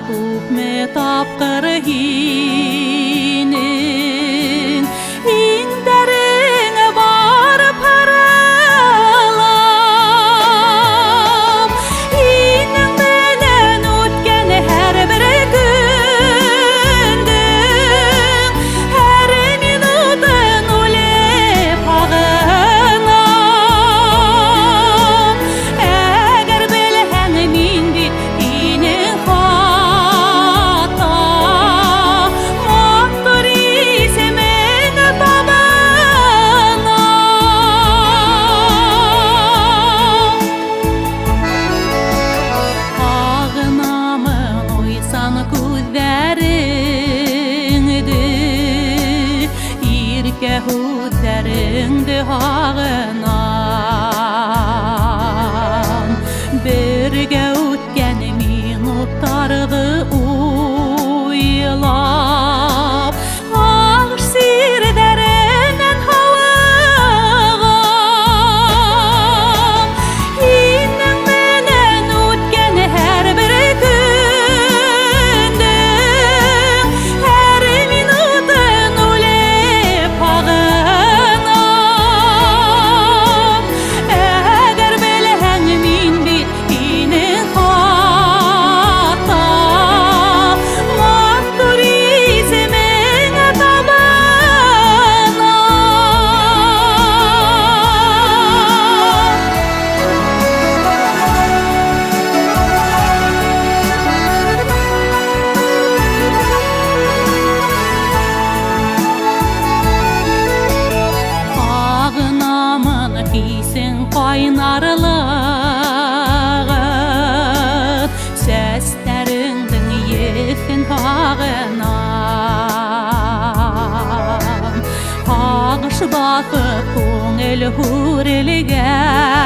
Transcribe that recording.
күпме тапқыр хинин иңдеріңе барып аралап инің менен өткен әр бір күндің әр минутын ойлап ағынам әгер білһәң мин бит инең хата матур исемең табынам ағынамын ойсан күҙҙәреңде иркә һүҙҙәреңде һағынам бергә үткән минуттарҙы уйлап ағыш сирҙәренән һауығам инең менән үткән һәр бер көндөң һәр минутын уйлап ағынам әгәр белһәң мин бит инең хата матур исемең табынам ағынамын исең ҡайнарлығын сәстәреңдең еҫен һағынам ағыш баҫып күңел һүрелгән